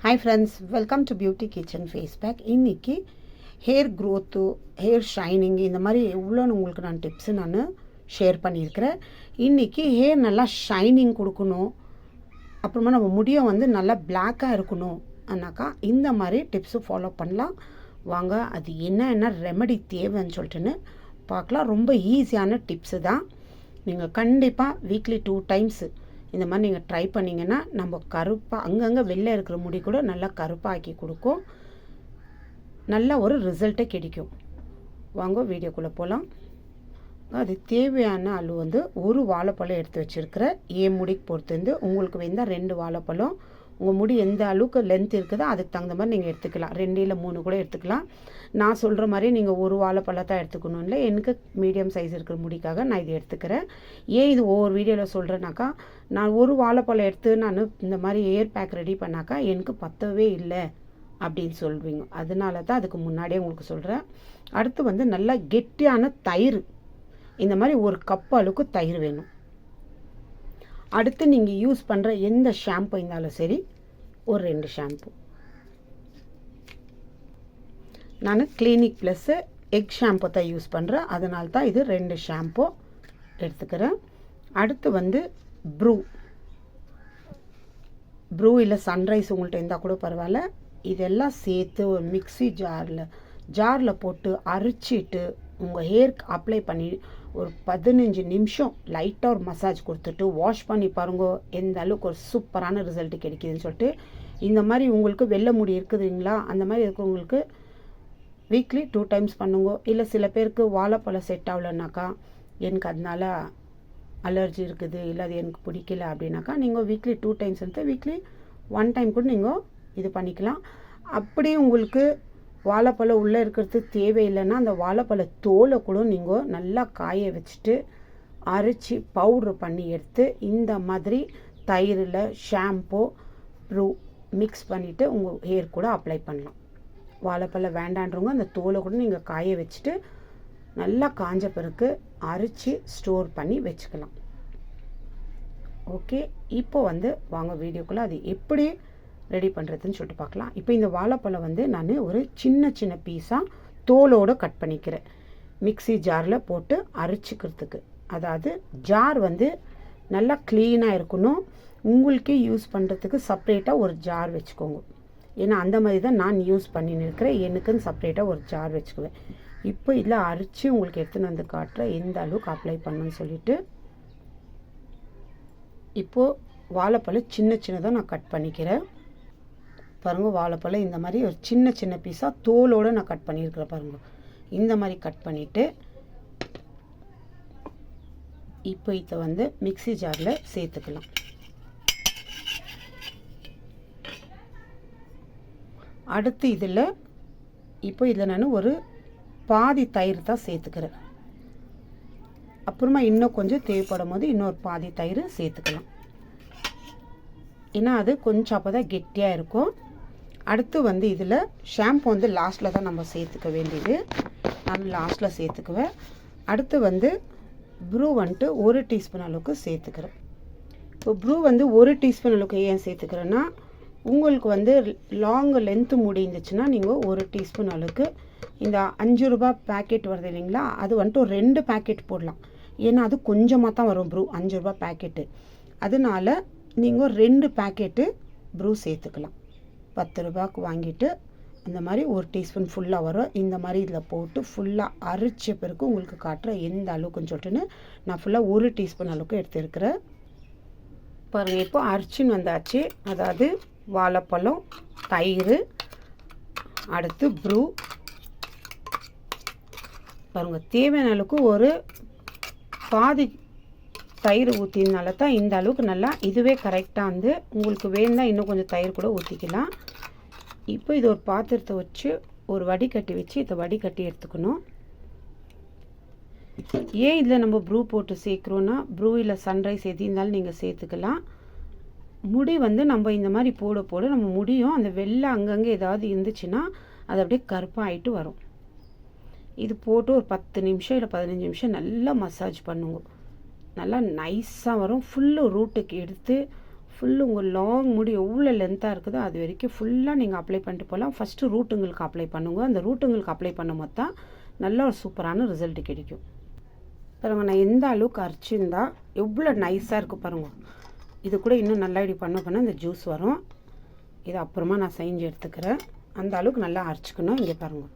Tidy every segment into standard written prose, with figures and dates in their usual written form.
Hi friends, welcome to beauty kitchen face pack. இன்றைக்கி hair growth, hair shining இந்த மாதிரி எவ்வளோன்னு உங்களுக்கு நான் டிப்ஸு ஷேர் பண்ணியிருக்கிறேன். இன்றைக்கி ஹேர் நல்லா ஷைனிங் கொடுக்கணும், அப்புறமா நம்ம முடியும் நல்லா பிளாக்காக இருக்கணும் அண்ணாக்கா இந்த மாதிரி டிப்ஸு ஃபாலோ பண்ணலாம். வாங்க, அது என்ன ரெமெடி தேவைன்னு சொல்லிட்டுன்னு பார்க்கலாம். ரொம்ப ஈஸியான டிப்ஸு தான். நீங்கள் கண்டிப்பாக வீக்லி 2 டைம்ஸு இந்த மாதிரி நீங்கள் ட்ரை பண்ணிங்கன்னா நம்ம கருப்பாக அங்கங்கே வெளில இருக்கிற முடி கூட நல்லா கருப்பாக்கி கொடுக்கும், நல்ல ஒரு ரிசல்ட்டை கிடைக்கும். வாங்க வீடியோக்குள்ளே போகலாம். அது தேவையான அளவு ஒரு வாழைப்பழம் எடுத்து வச்சுருக்கிறேன். முடிக்கு பொறுத்து உங்களுக்கு வேண்டாம் 2 வாழைப்பழம். உங்கள் முடி எந்த அளவுக்கு லென்த் இருக்குதோ அதுக்கு தகுந்த மாதிரி நீங்கள் எடுத்துக்கலாம். 2 இல்லை 3 கூட எடுத்துக்கலாம். நான் சொல்கிற மாதிரி நீங்கள் ஒரு வாழைப்பழம் தான் எடுத்துக்கணும் இல்லை, எனக்கு மீடியம் சைஸ் இருக்கிற முடிக்காக நான் இது எடுத்துக்கிறேன். ஏன் இது ஒவ்வொரு வீடியோவில் சொல்கிறேன்னாக்கா, நான் ஒரு வாழைப்பழம் எடுத்து நான் இந்த மாதிரி ஹேர் பேக் ரெடி பண்ணாக்கா எனக்கு பத்தவே இல்லை அப்படின்னு சொல்வீங்க. அதனால தான் அதுக்கு முன்னாடியே உங்களுக்கு சொல்கிறேன். அடுத்து நல்லா கெட்டியான தயிர், இந்த மாதிரி ஒரு கப் அளவுக்கு தயிர் வேணும். அடுத்து நீங்கள் யூஸ் பண்ணுற எந்த ஷாம்பு இருந்தாலும் சரி, ஒரு 2 ஷாம்பு. நான் கிளினிக் ப்ளஸ்ஸு எக் ஷாம்பு தான் யூஸ் பண்ணுறேன், அதனால தான் இது 2 ஷாம்பு எடுத்துக்கிறேன். அடுத்து ப்ரூ இல்லை சன்ரைஸ் உங்கள்கிட்ட இருந்தால் கூட பரவாயில்ல. இதெல்லாம் சேர்த்து ஒரு மிக்ஸி ஜாரில் போட்டு அரைச்சிட்டு உங்கள் ஹேருக்கு அப்ளை பண்ணி ஒரு 15 நிமிஷம் லைட்டாக ஒரு மசாஜ் கொடுத்துட்டு வாஷ் பண்ணி பாருங்க, எந்த அளவுக்கு ஒரு சூப்பரான ரிசல்ட் கிடைக்குதுன்னு சொல்லிட்டு. இந்த மாதிரி உங்களுக்கு வெள்ளை முடி இருக்குதுங்களா, அந்த மாதிரி இருக்கிறவங்களுக்கு வீக்லி 2 டைம்ஸ் பண்ணுங்க. இல்லை சில பேருக்கு வாழைப்பழம் செட் ஆகலைனாக்கா, எனக்கு அதனால அலர்ஜி இருக்குது, இல்லை அது எனக்கு பிடிக்கல அப்படின்னாக்கா, நீங்கள் வீக்லி 2 டைம்ஸ் வீக்லி 1 டைம் கூட நீங்கள் இது பண்ணிக்கலாம். அப்படி உங்களுக்கு வாழைப்பழம் உள்ளே இருக்கிறது தேவையில்லைன்னா அந்த வாழைப்பழ தோலை கூட நீங்கள் நல்லா காய வச்சுட்டு அரைச்சி பவுட்ரு பண்ணி எடுத்து இந்த மாதிரி தயிரில் ஷாம்பு ப்ரூ மிக்ஸ் பண்ணிவிட்டு உங்கள் ஹேர் கூட அப்ளை பண்ணலாம். வாழைப்பழம் வேண்டான்றவங்க அந்த தோலை கூட நீங்கள் காய வச்சுட்டு நல்லா காஞ்ச பிறகு அரைச்சி ஸ்டோர் பண்ணி வச்சுக்கலாம். ஓகே, இப்போ வாங்க வீடியோக்குள்ளே அது எப்படி ரெடி பண்ணுறதுன்னு சொல்லிட்டு பார்க்கலாம். இப்போ இந்த வாழைப்பழம் நான் ஒரு சின்ன பீஸாக தோலோடு கட் பண்ணிக்கிறேன். மிக்ஸி ஜாரில் போட்டு அரைச்சிக்கிறதுக்கு, அதாவது ஜார் நல்லா க்ளீனாக இருக்கணும். உங்களுக்கே யூஸ் பண்ணுறதுக்கு செப்ரேட்டாக ஒரு ஜார் வச்சுக்கோங்க. ஏன்னா அந்த மாதிரி தான் நான் யூஸ் பண்ணின்னு இருக்கிறேன். எனக்குன்னு செப்ரேட்டாக ஒரு ஜார் வச்சுக்குவேன். இப்போ இதில் அரைச்சி உங்களுக்கு எடுத்துன்னு காட்டுறேன் எந்த அளவுக்கு அப்ளை பண்ணணும்னு சொல்லிட்டு. இப்போது வாழைப்பழம் சின்னதாக நான் கட் பண்ணிக்கிறேன். பாருங்கள், வாழைப்பழம் இந்த மாதிரி ஒரு சின்ன பீஸாக தோலோடு நான் கட் பண்ணியிருக்கிறேன். பாருங்கள், இந்த மாதிரி கட் பண்ணிவிட்டு இப்போ இதை மிக்ஸி ஜாரில் சேர்த்துக்கலாம். அடுத்து இதில் நான் ஒரு பாதி தயிர் தான் சேர்த்துக்கிறேன். அப்புறமா இன்னும் கொஞ்சம் தேவைப்படும் போது இன்னொரு பாதி தயிர் சேர்த்துக்கலாம். ஏன்னா அது கொஞ்சம் அப்போ தான் கெட்டியாக இருக்கும். அடுத்து இதில் ஷாம்பு லாஸ்ட்டில் தான் நம்ம சேர்த்துக்க வேண்டியது, நான் லாஸ்ட்டில் சேர்த்துக்குவேன். அடுத்து ப்ரூ 1 டீஸ்பூன் அளவுக்கு சேர்த்துக்கிறேன். இப்போ ப்ரூ 1 டீஸ்பூன் அளவுக்கு ஏன் சேர்த்துக்கிறேன்னா, உங்களுக்கு லாங் லென்த்து முடி இருந்துச்சுன்னா நீங்கள் 1 டீஸ்பூன் அளவுக்கு இந்த 5 ரூபா பேக்கெட் வருது இல்லைங்களா, அது ஒரு 2 பேக்கெட் போடலாம். ஏன்னா அது கொஞ்சமாக தான் வரும் ப்ரூ, 5 ரூபா பேக்கெட்டு. அதனால நீங்கள் 2 பேக்கெட்டு ப்ரூ சேர்த்துக்கலாம். 10 ரூபாய்க்கு வாங்கிட்டு அந்த மாதிரி 1 டீஸ்பூன் ஃபுல்லாக வரும். இந்த மாதிரி இதில் போட்டு ஃபுல்லாக அரைச்ச பிறகு உங்களுக்கு காட்டுறேன் எந்த அளவுக்குன்னு சொல்லிட்டுன்னு. நான் ஃபுல்லாக 1 டீஸ்பூன் அளவுக்கு எடுத்துருக்கிறேன். பாருங்கள், இப்போ அரைச்சின்னு வந்தாச்சு. அதாவது வாழைப்பழம், தயிர், அடுத்து ப்ரூ. பாருங்கள், தேவையான அளவுக்கு ஒரு பாதி தயிர் ஊற்றினால தான் இந்த அளவுக்கு நல்லா இதுவே கரெக்டாக உங்களுக்கு வேணும்னா இன்னும் கொஞ்சம் தயிர் கூட ஊற்றிக்கலாம். இப்போ இது ஒரு பாத்திரத்தை வச்சு ஒரு வடிகட்டி வச்சு இதை வடிகட்டி எடுத்துக்கணும். ஏன் இதில் நம்ம ப்ரூ போட்டு சேர்க்குறோன்னா, ப்ரூ இல்லை சன்ரைஸ் எது இருந்தாலும் நீங்கள் சேர்த்துக்கலாம். முடி நம்ம இந்த மாதிரி போட நம்ம முடியும் அந்த வெள்ளை அங்கங்கே ஏதாவது இருந்துச்சுன்னா அது அப்படியே கருப்பாகிட்டு வரும். இது போட்டு ஒரு 10 நிமிஷம் இல்லை 15 நிமிஷம் நல்லா மசாஜ் பண்ணுங்க. நல்லா நைஸாக வரும். ஃபுல்லு ரூட்டுக்கு எடுத்து ஃபுல்லு உங்கள் லாங் முடி எவ்வளோ லென்த்தாக இருக்குதோ அது வரைக்கும் ஃபுல்லாக நீங்கள் அப்ளை பண்ணிட்டு போகலாம். ஃபஸ்ட்டு ரூட்டுங்களுக்கு அப்ளை பண்ணுங்க. அந்த ரூட்டுங்களுக்கு அப்ளை பண்ணும்போது தான் நல்ல ஒரு சூப்பரான ரிசல்ட் கிடைக்கும். பாருங்க, நான் எந்த அளவுக்கு அரைச்சிருந்தா எவ்வளோ நைஸாக இருக்குது பாருங்கள். இது கூட இன்னும் நல்லா இப்படி பண்ண இந்த ஜூஸ் வரும். இது அப்புறமா நான் செஞ்சு எடுத்துக்கிறேன். அந்த அளவுக்கு நல்லா அரைச்சிக்கணும். இங்கே பாருங்கள்,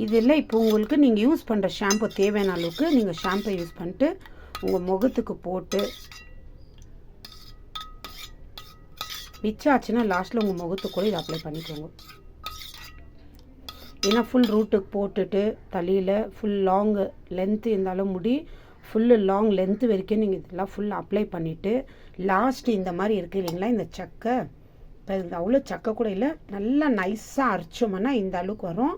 இதெல்லாம் இப்போ உங்களுக்கு நீங்கள் யூஸ் பண்ணுற ஷாம்பு தேவையான அளவுக்கு நீங்கள் ஷாம்பை யூஸ் பண்ணிட்டு உங்கள் முகத்துக்கு போட்டு மிச்சாச்சுன்னா லாஸ்ட்டில் உங்கள் முகத்துக்கு கூட இதை அப்ளை பண்ணிக்கோங்க. ஏன்னா ஃபுல் ரூட்டுக்கு போட்டுட்டு தலையில் ஃபுல் லாங் லென்த்து இருந்தாலும் முடி ஃபுல்லு லாங் லென்த்து வரைக்கும் நீங்கள் இதெல்லாம் ஃபுல் அப்ளை பண்ணிவிட்டு லாஸ்ட்டு இந்த மாதிரி இருக்குது இல்லைங்களா, இந்த சக்கை இப்போ இது அவ்வளோ சக்கை கூட இல்லை, நல்லா நைஸாக அரைச்சோம்னா இந்த அளவுக்கு வரும்.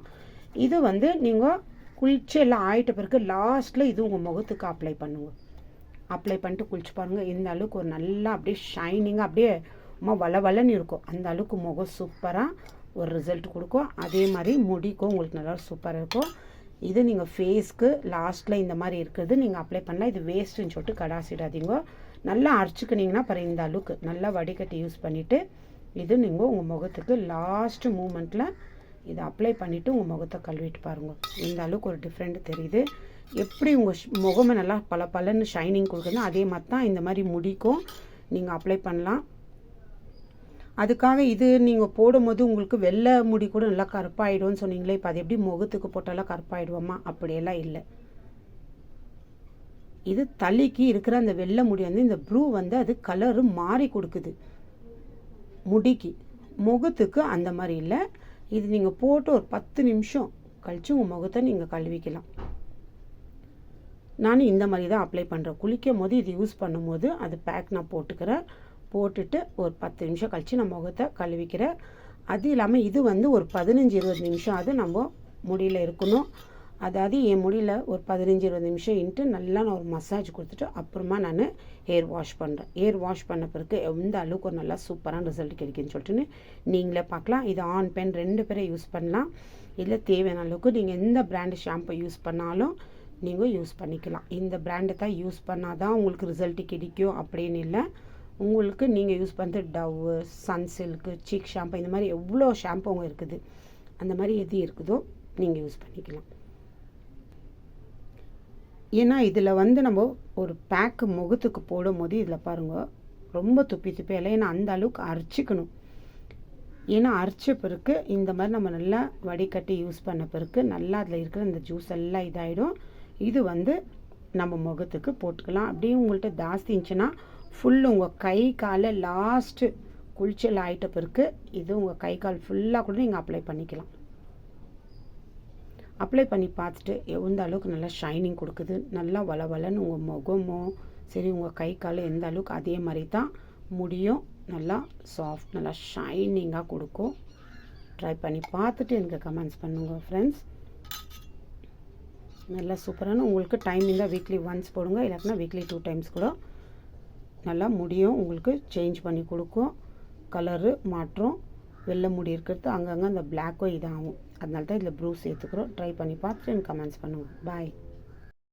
இது வந்து நீங்கள் குளிச்சு எல்லாம் ஆகிட்ட பிறகு லாஸ்ட்டில் இது உங்கள் முகத்துக்கு அப்ளை பண்ணுங்க. அப்ளை பண்ணிட்டு குளிச்சு பாருங்கள். இந்த அளவுக்கு ஒரு நல்லா அப்படியே ஷைனிங்காக அப்படியே வளவலன்னு இருக்கும். அந்த அளவுக்கு முகம் சூப்பராக ஒரு ரிசல்ட் கொடுக்கும். அதே மாதிரி முடிக்கும் உங்களுக்கு நல்லா சூப்பராக இருக்கும். இது நீங்கள் ஃபேஸ்க்கு லாஸ்ட்டில் இந்த மாதிரி இருக்கிறது நீங்கள் அப்ளை பண்ணலாம். இது வேஸ்ட்டுன்னு சொல்லிட்டு கடாசிடாதீங்க. நல்லா அரைச்சிக்கினீங்கன்னா பாருங்கள், இந்த அளவுக்கு நல்லா வடிகட்டி யூஸ் பண்ணிவிட்டு இது நீங்கள் உங்கள் முகத்துக்கு லாஸ்ட்டு மூமெண்ட்டில் இதை அப்ளை பண்ணிவிட்டு உங்கள் முகத்தை கழுவிட்டு பாருங்கள். இந்த அளவுக்கு ஒரு டிஃப்ரெண்ட் தெரியுது. எப்படி உங்கள் முகமே நல்லா பலன்னு ஷைனிங் கொடுக்குதுன்னா அதே மாதிரி தான் இந்த மாதிரி முடிக்கும் நீங்கள் அப்ளை பண்ணலாம். அதுக்காக இது நீங்கள் போடும்போது உங்களுக்கு வெள்ளை முடி கூட நல்லா கருப்பாயிடும்னு சொன்னீங்களே, இப்போ அது எப்படி முகத்துக்கு போட்டாலாம் கருப்பாயிடுவோமா? அப்படியெல்லாம் இல்லை. இது தலைக்கு இருக்கிற அந்த வெள்ளை முடி வந்து இந்த ப்ரூ வந்து அது கலரு மாறி கொடுக்குது முடிக்கு. முகத்துக்கு அந்த மாதிரி இல்லை. இது நீங்கள் போட்டு ஒரு 10 நிமிஷம் கழித்து உங்கள் முகத்தை நீங்கள் கழுவிக்கலாம். நான் இந்த மாதிரி தான் அப்ளை பண்ணுறேன். குளிக்கும் போது இது யூஸ் பண்ணும்போது அது பேக் நான் போட்டுக்கிறேன். போட்டுட்டு ஒரு 10 நிமிஷம் கழித்து நான் முகத்தை கழுவிக்கிறேன். அது இல்லாமல் இது வந்து ஒரு 15-20 நிமிஷம் அது நம்ம முடியில் இருக்கணும். அதாவது என் முடியில் ஒரு 15-20 நிமிஷம் இன்ட்டு நல்லா நான் ஒரு மசாஜ் கொடுத்துட்டு அப்புறமா நான் ஹேர் வாஷ் பண்ணுறேன். ஹேர் வாஷ் பண்ண பிறகு எந்த அளவுக்கு ஒரு நல்லா சூப்பரான ரிசல்ட் கிடைக்குன்னு சொல்லிட்டுன்னு நீங்களே பார்க்கலாம். இது ஆன் பென் 2 பேரை யூஸ் பண்ணலாம். இதில் தேவையான அளவுக்கு நீங்கள் எந்த பிராண்டு ஷாம்பு யூஸ் பண்ணாலும் நீங்கள் யூஸ் பண்ணிக்கலாம். இந்த பிராண்டை தான் யூஸ் பண்ணால் தான் உங்களுக்கு ரிசல்ட் கிடைக்கும் அப்படின்னு இல்லை. உங்களுக்கு நீங்கள் யூஸ் பண்ணுறது டவ்வு, சன்சில்க்கு, சீக் ஷாம்பு, இந்த மாதிரி எவ்வளோ ஷாம்புங்க இருக்குது. அந்த மாதிரி எது இருக்குதோ நீங்கள் யூஸ் பண்ணிக்கலாம். ஏன்னா இதில் வந்து நம்ம ஒரு பேக்கு முகத்துக்கு போடும்போது இதில் பாருங்கள் ரொம்ப துப்பி இல்லை. ஏன்னா அந்த அளவுக்கு அரைச்சிக்கணும். ஏன்னா அரைச்ச பிறகு இந்த மாதிரி நம்ம நல்லா வடிகட்டி யூஸ் பண்ண பிறகு நல்லா அதில் இருக்கிற இந்த ஜூஸ் எல்லாம் இதாகிடும். இது வந்து நம்ம முகத்துக்கு போட்டுக்கலாம். அப்படியே உங்கள்கிட்ட ஜாஸ்தி இருந்துச்சுன்னா ஃபுல்லு உங்கள் கை காலை லாஸ்ட்டு குளிச்சல் ஆகிட்ட பிறகு இது உங்கள் கை கால் ஃபுல்லாக கூட நீங்கள் அப்ளை பண்ணிக்கலாம். அப்ளை பண்ணி பார்த்துட்டு எந்த அளவுக்கு நல்லா ஷைனிங் கொடுக்குது, நல்லா வளவலன்னு உங்கள் முகமோ சரி உங்கள் கை கால் எந்த அளவுக்கு அதே மாதிரி தான் முடியும் நல்லா சாஃப்ட் நல்லா ஷைனிங்காக கொடுக்கும். ட்ரை பண்ணி பார்த்துட்டு எனக்கு கமெண்ட்ஸ் பண்ணுங்கள் ஃப்ரெண்ட்ஸ். நல்லா சூப்பரான உங்களுக்கு டைம் இருந்தால் வீக்லி ஒன்ஸ் போடுங்க, இல்லாட்டினா வீக்லி 2 டைம்ஸ் கூட நல்லா முடியும் உங்களுக்கு சேஞ்ச் பண்ணி கொடுக்கும். கலரு மாற்றம், வெள்ளை முடி இருக்கிறது அங்கங்கே அந்த பிளாக்கும் இதாகும். அதனால தான் இதில் ப்ரூ சேர்த்துக்கிறோம். ட்ரை பண்ணி பார்த்துட்டு எனக்கு கமெண்ட்ஸ் பண்ணுங்கள். பாய்.